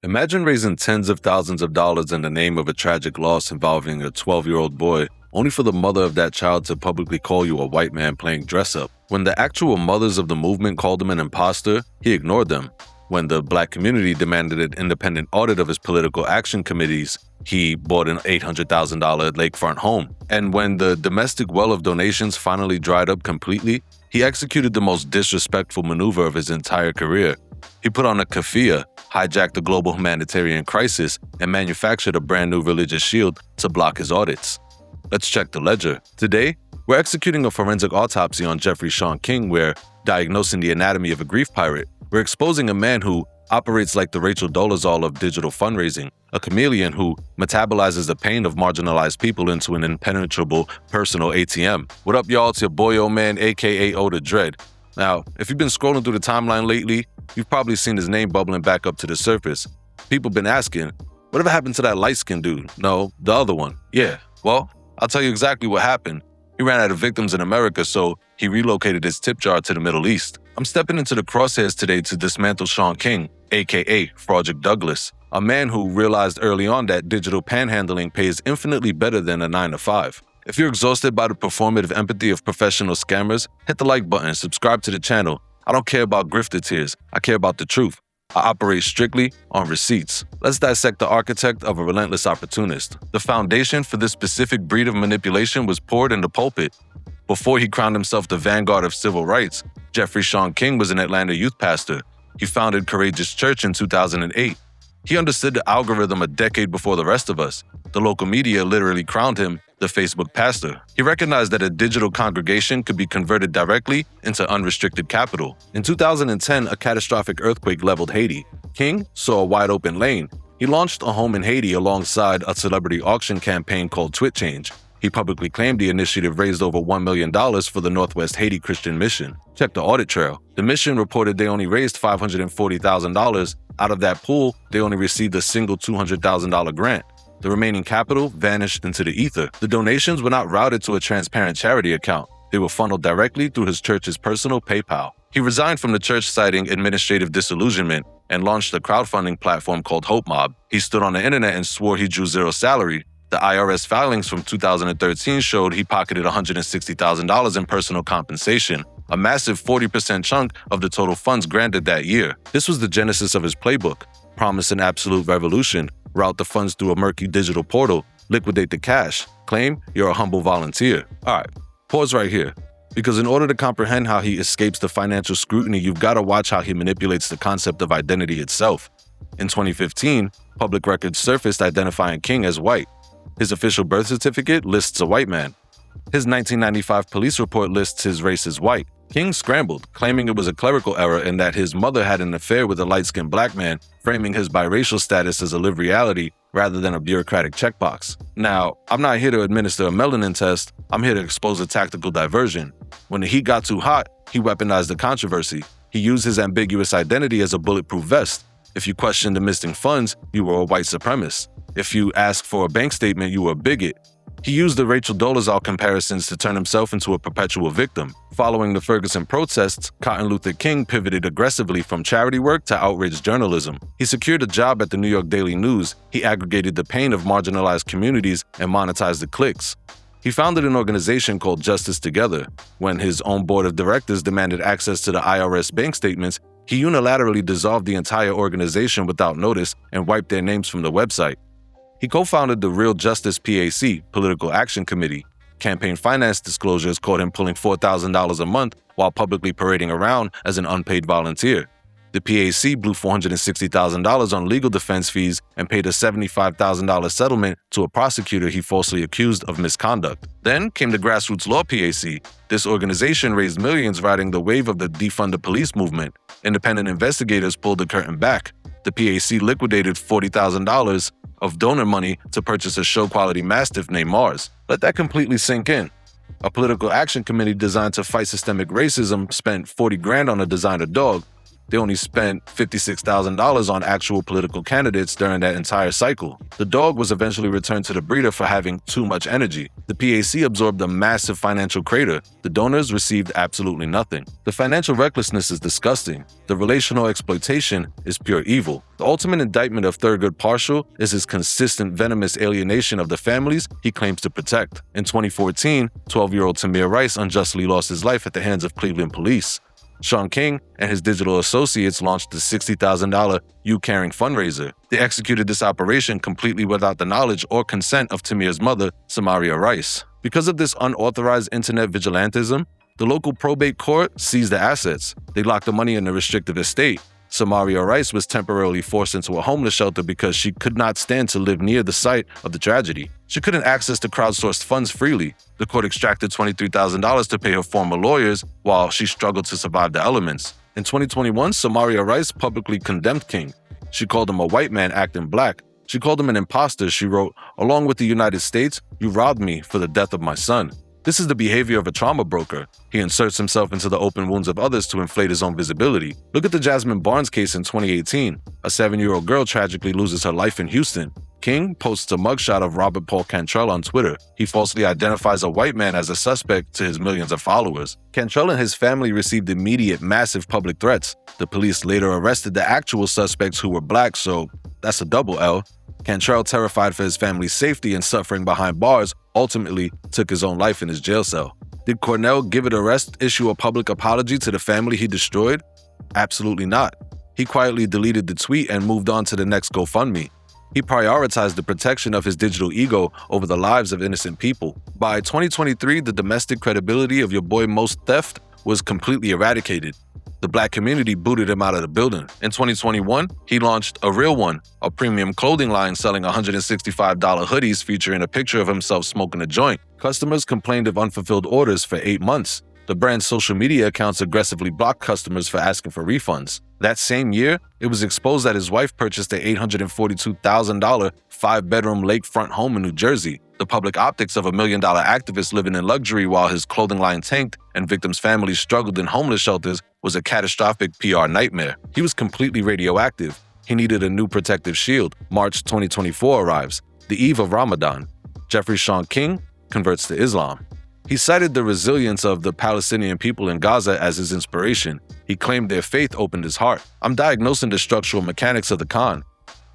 Imagine raising tens of thousands of dollars in the name of a tragic loss involving a 12-year-old boy, only for the mother of that child to publicly call you a white man playing dress-up. When the actual mothers of the movement called him an imposter, he ignored them. When the black community demanded an independent audit of his political action committees, he bought an $800,000 lakefront home. And when the domestic well of donations finally dried up completely, he executed the most disrespectful maneuver of his entire career. He put on a keffiyeh, hijacked the global humanitarian crisis, and manufactured a brand new religious shield to block his audits. Let's check the ledger. Today, we're executing a forensic autopsy on Jeffery Shaun King. We're diagnosing the anatomy of a grief pirate. We're exposing a man who operates like the Dolezal of digital fundraising, a chameleon who metabolizes the pain of marginalized people into an impenetrable personal ATM. What up, y'all? It's your boy, old man, aka Oda Dread. Now, if you've been scrolling through the timeline lately, you've probably seen his name bubbling back up to the surface. People been asking, whatever happened to that light-skinned dude? No, the other one. Yeah, well, I'll tell you exactly what happened. He ran out of victims in America, so he relocated his tip jar to the Middle East. I'm stepping into the crosshairs today to dismantle Shaun King, aka Fraudrick Douglass, a man who realized early on that digital panhandling pays infinitely better than a 9-to-5. If you're exhausted by the performative empathy of professional scammers, hit the like button and subscribe to the channel. I don't care about grifter tiers, I care about the truth. I operate strictly on receipts. Let's dissect the architect of a relentless opportunist. The foundation for this specific breed of manipulation was poured in the pulpit. Before he crowned himself the vanguard of civil rights, Jeffery Shaun King was an Atlanta youth pastor. He founded Courageous Church in 2008. He understood the algorithm a decade before the rest of us. The local media literally crowned him the Facebook pastor. He recognized that a digital congregation could be converted directly into unrestricted capital. In 2010, a catastrophic earthquake leveled Haiti. King saw a wide open lane. He launched a home in Haiti alongside a celebrity auction campaign called TwitChange. He publicly claimed the initiative raised over $1 million for the Northwest Haiti Christian Mission. Check the audit trail. The mission reported they only raised $540,000. Out of that pool, they only received a single $200,000 grant. The remaining capital vanished into the ether. The donations were not routed to a transparent charity account. They were funneled directly through his church's personal PayPal. He resigned from the church citing administrative disillusionment and launched a crowdfunding platform called Hope Mob. He stood on the internet and swore he drew zero salary. The IRS filings from 2013 showed he pocketed $160,000 in personal compensation, a massive 40% chunk of the total funds granted that year. This was the genesis of his playbook: promise an absolute revolution, route the funds through a murky digital portal, liquidate the cash, claim you're a humble volunteer. All right, pause right here. Because in order to comprehend how he escapes the financial scrutiny, you've got to watch how he manipulates the concept of identity itself. In 2015, public records surfaced identifying King as white. His official birth certificate lists a white man. His 1995 police report lists his race as white. King scrambled, claiming it was a clerical error and that his mother had an affair with a light-skinned black man, framing his biracial status as a lived reality rather than a bureaucratic checkbox. Now, I'm not here to administer a melanin test, I'm here to expose a tactical diversion. When the heat got too hot, he weaponized the controversy. He used his ambiguous identity as a bulletproof vest. If you questioned the missing funds, you were a white supremacist. If you asked for a bank statement, you were a bigot. He used the Dolezal comparisons to turn himself into a perpetual victim. Following the Ferguson protests, Cotton Luther King pivoted aggressively from charity work to outrage journalism. He secured a job at the New York Daily News. He aggregated the pain of marginalized communities and monetized the clicks. He founded an organization called Justice Together. When his own board of directors demanded access to the IRS bank statements, he unilaterally dissolved the entire organization without notice and wiped their names from the website. He co-founded the Real Justice PAC, Political Action Committee. Campaign finance disclosures caught him pulling $4,000 a month while publicly parading around as an unpaid volunteer. The PAC blew $460,000 on legal defense fees and paid a $75,000 settlement to a prosecutor he falsely accused of misconduct. Then came the Grassroots Law PAC. This organization raised millions riding the wave of the Defund-the-Police movement. Independent investigators pulled the curtain back. The PAC liquidated $40,000 of donor money to purchase a show-quality mastiff named Mars. Let that completely sink in. A political action committee designed to fight systemic racism spent $40,000 on a designer dog. They only spent $56,000 on actual political candidates during that entire cycle. The dog was eventually returned to the breeder for having too much energy. The PAC absorbed a massive financial crater. The donors received absolutely nothing. The financial recklessness is disgusting. The relational exploitation is pure evil. The ultimate indictment of Thurgood Marshall is his consistent venomous alienation of the families he claims to protect. In 2014, 12-year-old Tamir Rice unjustly lost his life at the hands of Cleveland police. Shaun King and his digital associates launched the $60,000 You Caring fundraiser. They executed this operation completely without the knowledge or consent of Tamir's mother, Samaria Rice. Because of this unauthorized internet vigilantism, the local probate court seized the assets. They locked the money in a restrictive estate. Samaria Rice was temporarily forced into a homeless shelter because she could not stand to live near the site of the tragedy. She couldn't access the crowdsourced funds freely. The court extracted $23,000 to pay her former lawyers while she struggled to survive the elements. In 2021, Samaria Rice publicly condemned King. She called him a white man acting black. She called him an imposter. She wrote, "Along with the United States, you robbed me for the death of my son." This is the behavior of a trauma broker. He inserts himself into the open wounds of others to inflate his own visibility. Look at the Jasmine Barnes case in 2018. A 7-year-old girl tragically loses her life in Houston. King posts a mugshot of Robert Paul Cantrell on Twitter. He falsely identifies a white man as a suspect to his millions of followers. Cantrell and his family received immediate, massive public threats. The police later arrested the actual suspects who were black, so that's a double L. Cantrell, terrified for his family's safety and suffering behind bars, ultimately took his own life in his jail cell. Did Cornell, give it arrest, issue a public apology to the family he destroyed? Absolutely not. He quietly deleted the tweet and moved on to the next GoFundMe. He prioritized the protection of his digital ego over the lives of innocent people. By 2023, the domestic credibility of your boy Most Theft was completely eradicated. The black community booted him out of the building. In 2021, he launched A Real One, a premium clothing line selling $165 hoodies featuring a picture of himself smoking a joint. Customers complained of unfulfilled orders for 8 months. The brand's social media accounts aggressively blocked customers for asking for refunds. That same year, it was exposed that his wife purchased an $842,000 5-bedroom lakefront home in New Jersey. The public optics of a $1 million activist living in luxury while his clothing line tanked and victims' families struggled in homeless shelters was a catastrophic PR nightmare. He was completely radioactive. He needed a new protective shield. March 2024 arrives, the eve of Ramadan. Jeffery Shaun King converts to Islam. He cited the resilience of the Palestinian people in Gaza as his inspiration. He claimed their faith opened his heart. "I'm diagnosing the structural mechanics of the Khan."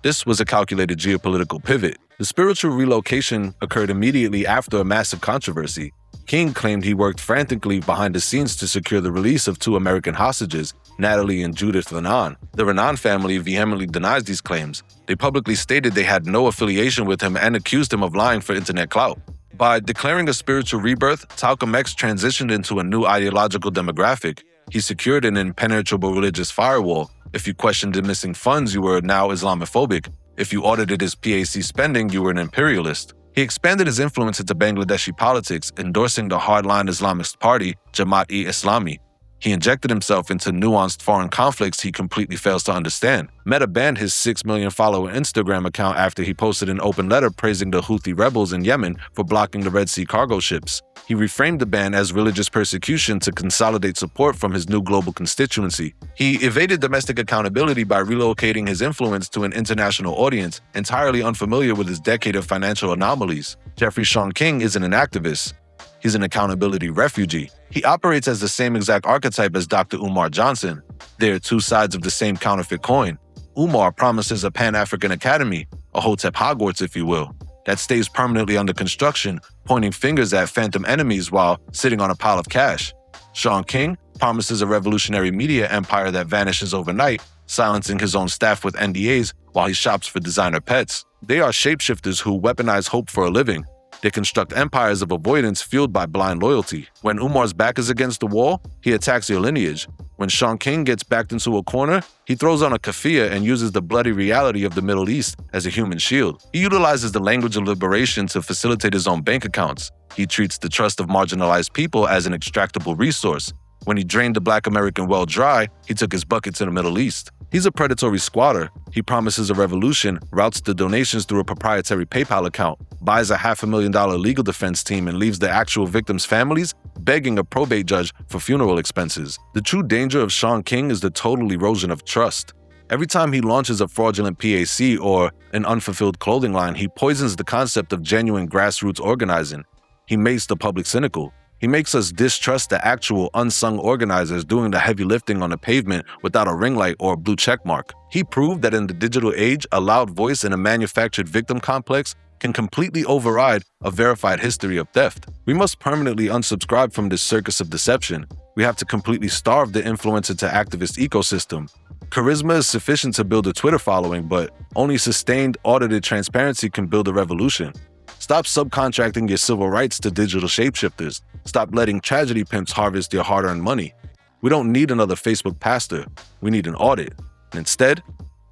This was a calculated geopolitical pivot. The spiritual relocation occurred immediately after a massive controversy. King claimed he worked frantically behind the scenes to secure the release of 2 American hostages, Natalie and Judith Raanan. The Raanan family vehemently denies these claims. They publicly stated they had no affiliation with him and accused him of lying for internet clout. By declaring a spiritual rebirth, Talcum X transitioned into a new ideological demographic. He secured an impenetrable religious firewall. If you questioned the missing funds, you were now Islamophobic. If you audited his PAC spending, you were an imperialist. He expanded his influence into Bangladeshi politics, endorsing the hardline Islamist party, Jamaat-e-Islami. He injected himself into nuanced foreign conflicts he completely fails to understand. Meta banned his 6 million follower Instagram account after he posted an open letter praising the Houthi rebels in Yemen for blocking the Red Sea cargo ships. He reframed the ban as religious persecution to consolidate support from his new global constituency. He evaded domestic accountability by relocating his influence to an international audience, entirely unfamiliar with his decade of financial anomalies. Jeffery Shaun King isn't an activist. He's an accountability refugee. He operates as the same exact archetype as Dr. Umar Johnson. They're 2 sides of the same counterfeit coin. Umar promises a Pan-African academy, a Hotep Hogwarts if you will, that stays permanently under construction, pointing fingers at phantom enemies while sitting on a pile of cash. Shaun King promises a revolutionary media empire that vanishes overnight, silencing his own staff with NDAs while he shops for designer pets. They are shapeshifters who weaponize hope for a living. They construct empires of avoidance fueled by blind loyalty. When Umar's back is against the wall, he attacks your lineage. When Shaun King gets backed into a corner, he throws on a keffiyeh and uses the bloody reality of the Middle East as a human shield. He utilizes the language of liberation to facilitate his own bank accounts. He treats the trust of marginalized people as an extractable resource. When he drained the Black American well dry, he took his bucket to the Middle East. He's a predatory squatter. He promises a revolution, routes the donations through a proprietary PayPal account, buys a $500,000 legal defense team, and leaves the actual victims' families begging a probate judge for funeral expenses. The true danger of Shaun King is the total erosion of trust. Every time he launches a fraudulent PAC or an unfulfilled clothing line, he poisons the concept of genuine grassroots organizing. He makes the public cynical. He makes us distrust the actual unsung organizers doing the heavy lifting on the pavement without a ring light or a blue check mark. He proved that in the digital age, a loud voice in a manufactured victim complex can completely override a verified history of theft. We must permanently unsubscribe from this circus of deception. We have to completely starve the influencer to activist ecosystem. Charisma is sufficient to build a Twitter following, but only sustained, audited transparency can build a revolution. Stop subcontracting your civil rights to digital shapeshifters. Stop letting tragedy pimps harvest your hard-earned money. We don't need another Facebook pastor. We need an audit. And instead,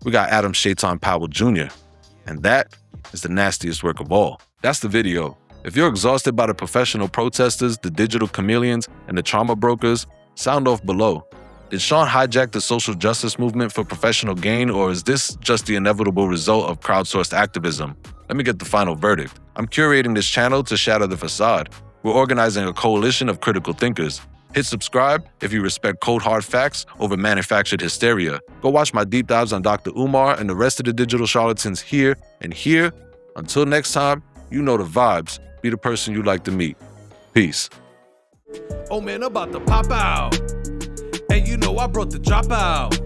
we got Adam Shaitan Powell Jr. And that is the nastiest work of all. That's the video. If you're exhausted by the professional protesters, the digital chameleons, and the trauma brokers, sound off below. Did Shaun hijack the social justice movement for professional gain, or is this just the inevitable result of crowdsourced activism? Let me get the final verdict. I'm curating this channel to shatter the facade. We're organizing a coalition of critical thinkers. Hit subscribe if you respect cold hard facts over manufactured hysteria. Go watch my deep dives on Dr. Umar and the rest of the digital charlatans here and here. Until next time, you know the vibes. Be the person you like to meet. Peace. Oh man, I'm about to pop out. And you know I brought the drop out.